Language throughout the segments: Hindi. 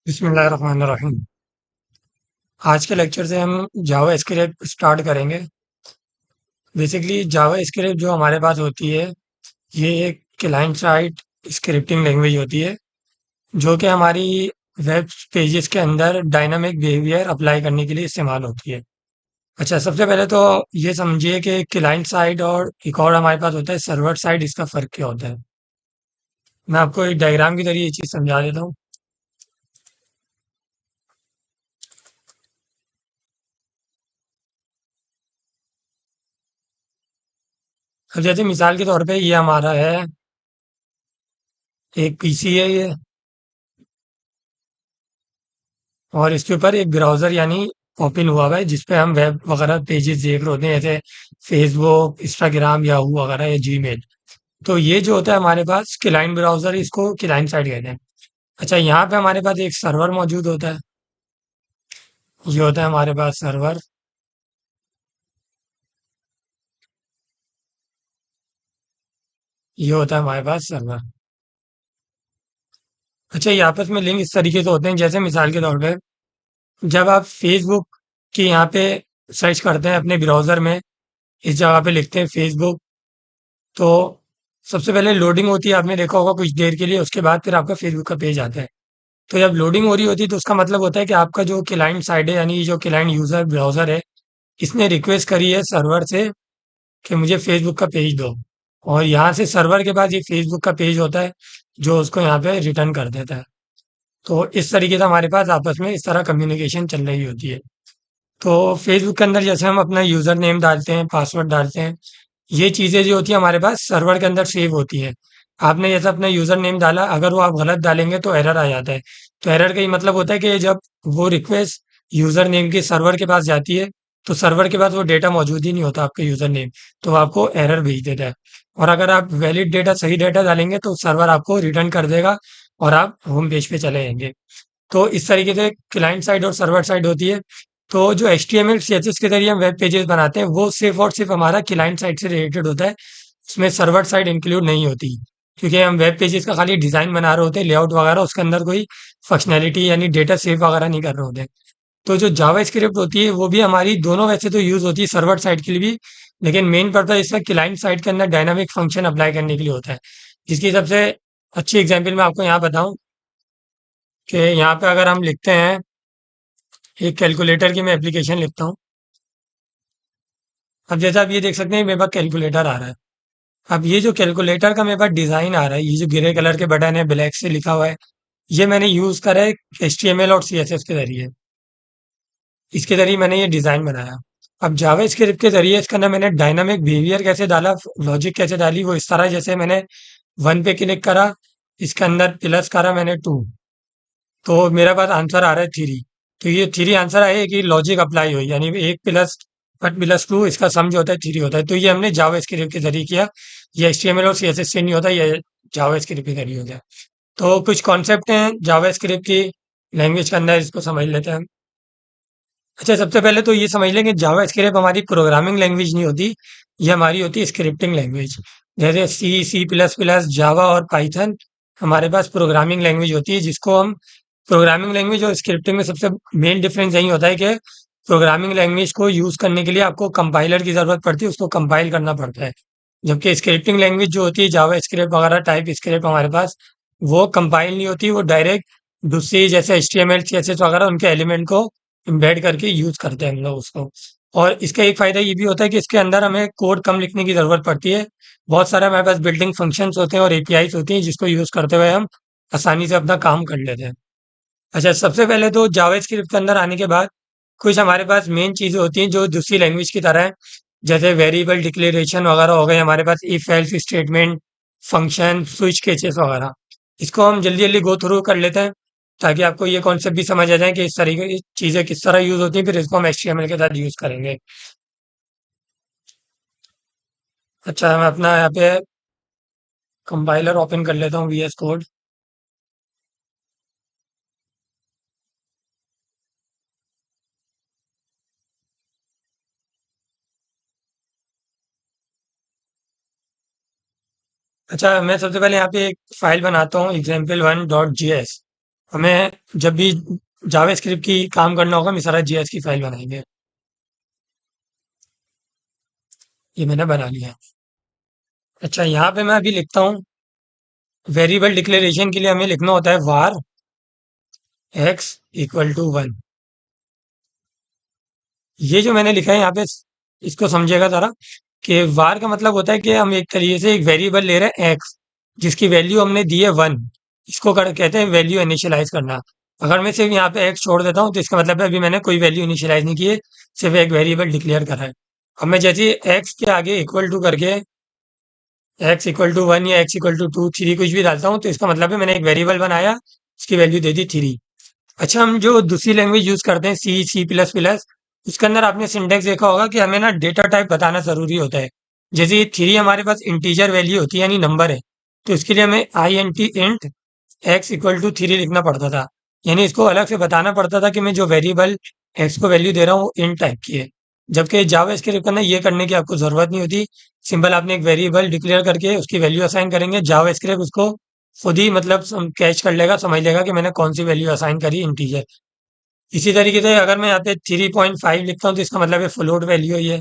बिस्मिल्लाहिर्रहमानिर्रहीम। आज के लेक्चर से हम जावा स्क्रिप्ट स्टार्ट करेंगे। बेसिकली जावा स्क्रिप्ट जो हमारे पास होती है, ये एक क्लाइंट साइड स्क्रिप्टिंग लैंग्वेज होती है, जो कि हमारी वेब पेजेस के अंदर डायनामिक बिहेवियर अप्लाई करने के लिए इस्तेमाल होती है। अच्छा, सबसे पहले तो ये समझिए कि क्लाइंट साइड और एक और हमारे पास होता है सर्वर साइड, इसका फ़र्क क्या होता है। मैं आपको एक डायग्राम के ज़रिए ये चीज़ समझा देता हूँ। अब जैसे मिसाल के तौर पे ये हमारा है, एक पीसी है ये, और इसके ऊपर एक ब्राउज़र यानी ओपन हुआ हुआ है, जिस पे हम वेब वगैरह पेजेस देख रहे होते हैं, जैसे फेसबुक, इंस्टाग्राम, याहू वगैरह या जीमेल। तो ये जो होता है हमारे पास क्लाइंट ब्राउज़र, इसको क्लाइंट साइड कहते हैं। अच्छा, यहाँ पे हमारे पास एक सर्वर मौजूद होता है। ये होता है हमारे पास सर्वर। ये होता है हमारे पास सर्वर। अच्छा, ये आपस में लिंक इस तरीके से होते हैं, जैसे मिसाल के तौर पे जब आप फेसबुक के यहाँ पे सर्च करते हैं अपने ब्राउज़र में, इस जगह पे लिखते हैं फेसबुक, तो सबसे पहले लोडिंग होती है, आपने देखा होगा कुछ देर के लिए, उसके बाद फिर आपका फेसबुक का पेज आता है। तो जब लोडिंग हो रही होती है तो उसका मतलब होता है कि आपका जो क्लाइंट साइड है, यानी जो क्लाइंट यूजर ब्राउजर है, इसने रिक्वेस्ट करी है सर्वर से कि मुझे फेसबुक का पेज दो, और यहाँ से सर्वर के पास ये फेसबुक का पेज होता है, जो उसको यहाँ पे रिटर्न कर देता है। तो इस तरीके से हमारे पास आपस में इस तरह कम्युनिकेशन चल रही होती है। तो फेसबुक के अंदर जैसे हम अपना यूजर नेम डालते हैं, पासवर्ड डालते हैं, ये चीज़ें जो होती हैं हमारे पास सर्वर के अंदर सेव होती हैं। आपने जैसे अपना यूज़र नेम डाला, अगर वो आप गलत डालेंगे तो एरर आ जाता है। तो एरर का ये मतलब होता है कि जब वो रिक्वेस्ट यूज़र नेम के सर्वर के पास जाती है, तो सर्वर के पास वो डेटा मौजूद ही नहीं होता आपका यूज़र नेम, तो वो आपको एरर भेज देता है। और अगर आप वैलिड डेटा, सही डेटा डालेंगे तो सर्वर आपको रिटर्न कर देगा और आप होम पेज पे चले जाएँगे। तो इस तरीके से क्लाइंट साइड और सर्वर साइड होती है। तो जो HTML CSS के ज़रिए हम वेब पेजेस बनाते हैं, वो सिर्फ़ और सिर्फ़ हमारा क्लाइंट साइड से रिलेटेड होता है। इसमें सर्वर साइड इंक्लूड नहीं होती, क्योंकि हम वेब पेजेस का खाली डिज़ाइन बना रहे होते हैं, लेआउट वगैरह, उसके अंदर कोई फंक्शनैलिटी यानी डेटा सेव वगैरह नहीं कर रहे होते हैं। तो जो जावास्क्रिप्ट होती है, वो भी हमारी दोनों वैसे तो यूज़ होती है सर्वर साइड के लिए भी, लेकिन मेन पर्पज़ इसका क्लाइंट साइड के अंदर डायनामिक फंक्शन अप्लाई करने के लिए होता है। इसकी सबसे अच्छी एग्ज़ाम्पल मैं आपको यहाँ बताऊँ कि यहाँ पे अगर हम लिखते हैं, एक कैलकुलेटर की मैं एप्लीकेशन लिखता हूँ। अब जैसा आप ये देख सकते हैं, मेरे पास कैलकुलेटर आ रहा है। अब ये जो कैलकुलेटर का मेरे पास डिज़ाइन आ रहा है, ये जो ग्रे कलर के बटन है, ब्लैक से लिखा हुआ है, ये मैंने यूज़ करा है HTML और CSS के ज़रिए। इसके ज़रिए मैंने ये डिज़ाइन बनाया। अब जावास्क्रिप्ट के ज़रिए इसके अंदर मैंने डायनामिक बिहेवियर कैसे डाला, लॉजिक कैसे डाली, वो इस तरह, जैसे मैंने 1 पे क्लिक करा, इसके अंदर प्लस करा मैंने 2, तो मेरे पास आंसर आ रहा है 3। तो ये 3 आंसर आए कि लॉजिक अप्लाई हुई, यानी 1 प्लस 1 प्लस 2, इसका सम जो होता है 3 होता है। तो ये हमने जावास्क्रिप्ट के ज़रिए किया। ये HTML और CSS से नहीं होता, ये जावास्क्रिप्ट के ज़रिए होता है। तो कुछ कॉन्सेप्ट हैं जावास्क्रिप्ट की लैंग्वेज के अंदर, इसको समझ लेते हैं हम। अच्छा, सबसे पहले तो ये समझ लें कि जावास्क्रिप्ट हमारी प्रोग्रामिंग लैंग्वेज नहीं होती, ये हमारी होती है स्क्रिप्टिंग लैंग्वेज। जैसे C++, जावा और पाइथन हमारे पास प्रोग्रामिंग लैंग्वेज होती है, जिसको हम प्रोग्रामिंग लैंग्वेज और स्क्रिप्टिंग में सबसे मेन डिफरेंस यही होता है कि प्रोग्रामिंग लैंग्वेज को यूज़ करने के लिए आपको कंपाइलर की ज़रूरत पड़ती है, उसको कंपाइल करना पड़ता है। जबकि स्क्रिप्टिंग लैंग्वेज जो होती है, जावा स्क्रिप्ट वगैरह टाइप स्क्रिप्ट हमारे पास, वो कंपाइल नहीं होती, वो डायरेक्ट दूसरी जैसे HTML CSS वगैरह उनके एलिमेंट को एम्बेड करके यूज़ करते हैं हम लोग उसको। और इसका एक फ़ायदा ये भी होता है कि इसके अंदर हमें कोड कम लिखने की ज़रूरत पड़ती है। बहुत सारे हमारे पास बिल्डिंग फंक्शंस होते हैं और APIs होती हैं, जिसको यूज़ करते हुए हम आसानी से अपना काम कर लेते हैं। अच्छा, सबसे पहले तो जावास्क्रिप्ट के अंदर आने के बाद कुछ हमारे पास मेन चीज़ें होती हैं जो दूसरी लैंग्वेज की तरह है। जैसे वेरिएबल डिक्लेरेशन वगैरह हो गए हमारे पास, if else statement, function, switch cases वगैरह। इसको हम जल्दी जल्दी गो थ्रू कर लेते हैं, ताकि आपको ये कॉन्सेप्ट भी समझ आ जाए कि इस तरीके की चीज़ें किस तरह यूज़ होती हैं, फिर इसको हम HTML के साथ यूज़ करेंगे। अच्छा, मैं अपना यहाँ पे कंपाइलर ओपन कर लेता हूँ, VS कोड। अच्छा, मैं सबसे पहले यहाँ पे एक फाइल बनाता हूँ example1.js। हमें जब भी जावास्क्रिप्ट की काम करना होगा, हम सारा जेएस की फाइल बनाएंगे। ये मैंने बना लिया। अच्छा, यहाँ पे मैं अभी लिखता हूँ, वेरिएबल डिक्लेरेशन के लिए हमें लिखना होता है var x इक्वल टू 1। ये जो मैंने लिखा है यहाँ पे, इसको समझिएगा जरा, कि var का मतलब होता है कि हम एक तरीके से एक वेरिएबल ले रहे हैं x, जिसकी वैल्यू हमने दी है 1। इसको कहते हैं वैल्यू इनिशियलाइज करना। अगर मैं सिर्फ यहाँ पे x छोड़ देता हूँ, तो इसका मतलब है अभी मैंने कोई वैल्यू इनिशियलाइज नहीं की है, सिर्फ एक वेरिएबल डिक्लेयर करा है। अब मैं जैसे x के आगे इक्वल टू करके x इक्वल टू 1 या x इक्वल टू 2 3 कुछ भी डालता हूँ, तो इसका मतलब है मैंने एक वेरिएबल बनाया, इसकी वैल्यू दे दी 3। अच्छा, हम जो दूसरी लैंग्वेज यूज करते हैं C++, उसके अंदर आपने सिंटेक्स देखा होगा कि हमें ना डेटा टाइप बताना जरूरी होता है। जैसे ये 3 हमारे पास इंटीजर वैल्यू होती है, यानी नंबर है, तो इसके लिए हमें इंट x इक्वल टू 3 लिखना पड़ता था। यानी इसको अलग से बताना पड़ता था कि मैं जो वेरिएबल x को वैल्यू दे रहा हूँ वो इंट टाइप की है। जबकि जावा स्क्रिप्ट का ना ये करने की आपको जरूरत नहीं होती। सिंपल आपने एक वेरिएबल डिक्लेयर करके उसकी वैल्यू असाइन करेंगे, जावा स्क्रिप्ट उसको खुद ही मतलब कैच कर लेगा, समझ लेगा कि मैंने कौन सी वैल्यू असाइन करी इंटीजर। इसी तरीके से अगर मैं यहाँ पे 3.5 लिखता हूँ, तो इसका मतलब है फ्लोट वैल्यू है ये।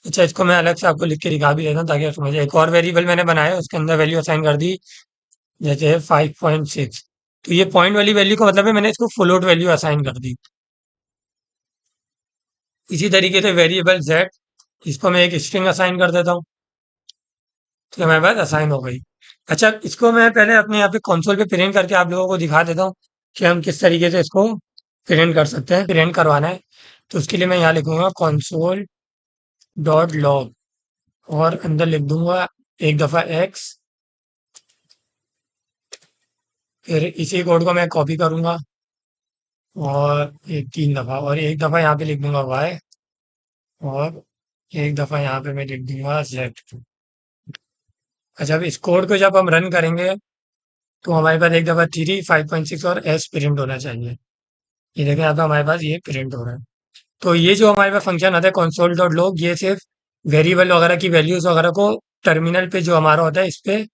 अच्छा, इसको मैं अलग से आपको लिख के दिखा भी देता हूँ ताकि आप समझे। एक और वेरिएबल मैंने बनाया, उसके अंदर वैल्यू असाइन कर दी, जैसे 5.6। तो ये पॉइंट वाली वैल्यू का मतलब है मैंने इसको फ्लोट वैल्यू असाइन कर दी। इसी तरीके से वेरिएबल z, इसको मैं एक स्ट्रिंग असाइन कर देता हूँ, तो हमारे पास असाइन हो गई। अच्छा, इसको मैं पहले अपने यहाँ पे कंसोल पे प्रिंट करके आप लोगों को दिखा देता हूँ कि हम किस तरीके से इसको प्रिंट कर सकते हैं। प्रिंट करवाना है तो उसके लिए मैं यहाँ लिखूंगा console डॉट लॉग, और अंदर लिख दूंगा एक दफा x, फिर इसी कोड को मैं कॉपी करूंगा और एक 3 दफा, और एक दफा यहाँ पे लिख दूंगा y, और एक दफा यहाँ पे मैं लिख दूंगा z। अच्छा, अब इस कोड को जब हम रन करेंगे, तो हमारे पास एक दफा 3 5.6 और s प्रिंट होना चाहिए। ये देखें, यहाँ पे हमारे पास ये प्रिंट हो रहा है। तो ये जो हमारे पास फंक्शन आता है console डॉट लॉग, ये सिर्फ वेरिएबल वगैरह की वैल्यूज वगैरह को टर्मिनल पे जो हमारा होता है इस पे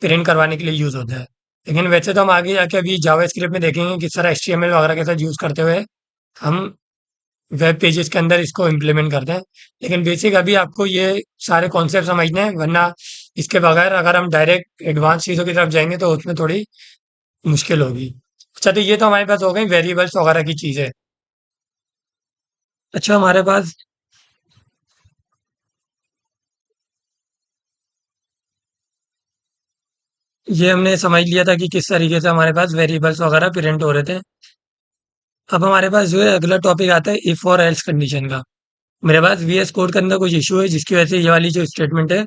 प्रिंट करवाने के लिए यूज होता है। लेकिन वैसे तो हम आगे जाके अभी जावा स्क्रिप्ट में देखेंगे किस तरह एचटीएमएल वगैरह के साथ यूज करते हुए हम वेब पेजेस के अंदर इसको इम्प्लीमेंट करते हैं। लेकिन बेसिक अभी आपको ये सारे कॉन्सेप्ट समझने हैं, वरना इसके बगैर अगर हम डायरेक्ट एडवांस चीज़ों की तरफ जाएंगे तो उसमें थोड़ी मुश्किल होगी। अच्छा, तो ये तो हमारे पास हो गई वेरिएबल्स वगैरह की चीज़ें। अच्छा, हमारे पास ये हमने समझ लिया था कि किस तरीके से हमारे पास वेरिएबल्स वगैरह प्रिंट हो रहे थे। अब हमारे पास जो है अगला टॉपिक आता है इफ और एल्स कंडीशन का। मेरे पास वीएस कोड के अंदर कुछ इशू है, जिसकी वजह से ये वाली जो स्टेटमेंट है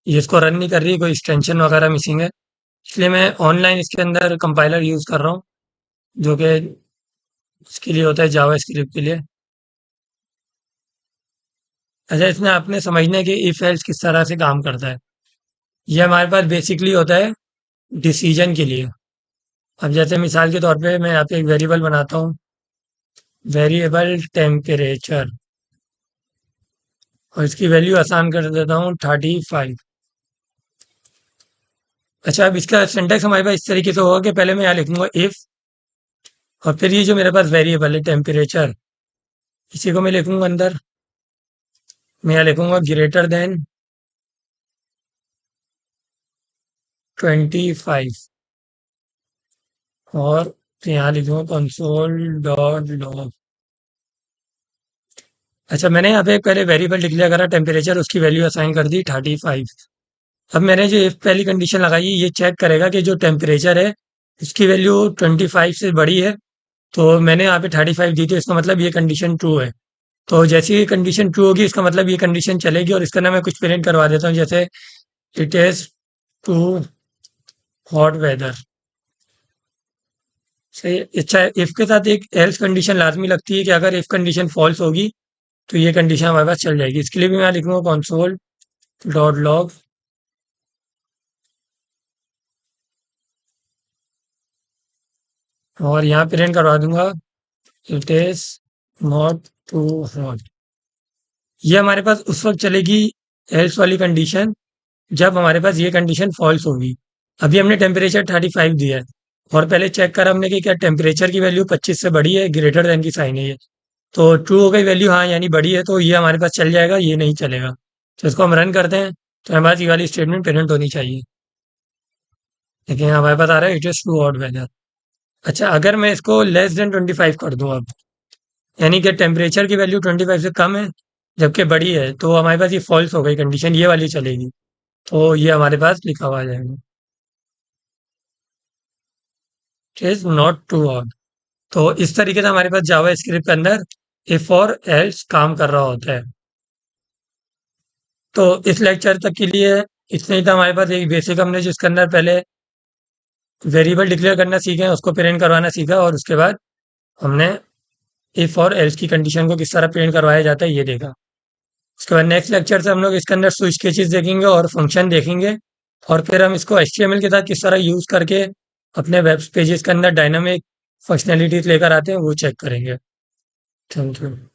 ये इसको रन नहीं कर रही, कोई एक्सटेंशन वगैरह मिसिंग है। इसलिए मैं ऑनलाइन इसके अंदर कंपाइलर यूज कर रहा हूँ, जो कि इसके लिए होता है जावा स्क्रिप्ट के लिए। अच्छा, इसमें आपने समझना है कि इफ एल्स किस तरह से काम करता है। ये हमारे पास बेसिकली होता है डिसीजन के लिए। अब जैसे मिसाल के तौर पे मैं यहाँ पे एक वेरिएबल बनाता हूँ, वेरिएबल टेम्परेचर, और इसकी वैल्यू आसान कर देता हूँ 35। अच्छा, अब इसका सिंटैक्स हमारे पास इस तरीके से होगा कि पहले मैं यहाँ लिखूंगा इफ, और फिर ये जो मेरे पास वेरिएबल है टेम्परेचर, इसी को मैं लिखूंगा अंदर। मैं यहाँ लिखूंगा ग्रेटर देन 25, और फिर यहाँ लिखूंगा कंसोल डॉट लॉग। अच्छा, मैंने यहाँ पे पहले वेरिएबल डिक्लेयर करा टेम्परेचर, उसकी वैल्यू असाइन कर दी 35। अब मैंने जो इफ पहली कंडीशन लगाई, ये चेक करेगा कि जो टेम्परेचर है इसकी वैल्यू 25 से बड़ी है। तो मैंने यहाँ पे 35 दी थी, इसका मतलब ये कंडीशन ट्रू है। तो जैसे ही कंडीशन ट्रू होगी, इसका मतलब ये कंडीशन चलेगी, और इसका ना मैं कुछ प्रिंट करवा देता हूँ, जैसे it is too hot weather. सही। अच्छा, इफ के साथ एक एल्स कंडीशन लाजमी लगती है कि अगर इफ कंडीशन फॉल्स होगी तो ये कंडीशन हमारे पास चल जाएगी। इसके लिए भी मैं लिखूंगा कंसोल डॉट लॉग, और यहाँ प्रिंट करवा दूंगा it is not too hot. ये हमारे पास उस वक्त चलेगी एल्स वाली कंडीशन, जब हमारे पास ये कंडीशन फॉल्स होगी। अभी हमने टेम्परेचर 35 दिया है, और पहले चेक करा हमने कि क्या टेम्परेचर की वैल्यू 25 से बड़ी है, ग्रेटर देन की साइन है ये। तो ट्रू हो गई वैल्यू, हाँ यानी बड़ी है, तो ये हमारे पास चल जाएगा, ये नहीं चलेगा। तो इसको हम रन करते हैं, तो हमारे पास ये वाली स्टेटमेंट प्रिंट होनी चाहिए। लेकिन हमारे पास आ रहा है it is true odd weather. अच्छा, अगर मैं इसको लेस देन 25 कर दूं अब, यानी कि टेम्परेचर की वैल्यू 25 से कम है जबकि बड़ी है, तो हमारे पास ये फॉल्स हो गई कंडीशन, ये वाली चलेगी। तो ये हमारे पास लिखा हुआ आ जाएगा, it is not true odd. तो इस तरीके से हमारे पास जावा स्क्रिप्ट के अंदर इफ और एल्स काम कर रहा होता है। तो इस लेक्चर तक के लिए इतना ही था हमारे पास। एक बेसिक हमने जिसके अंदर पहले वेरिएबल डिक्लेयर करना सीखे, उसको प्रिंट करवाना सीखा, और उसके बाद हमने इफ और एल्स की कंडीशन को किस तरह प्रिंट करवाया जाता है ये देखा। उसके बाद नेक्स्ट लेक्चर से हम लोग इसके अंदर स्विच केसेस देखेंगे और फंक्शन देखेंगे, और फिर हम इसको एचटीएमएल के साथ किस तरह यूज करके अपने वेब पेजेस के अंदर डायनामिक फंक्शनैलिटीज लेकर आते हैं वो चेक करेंगे। Thank you.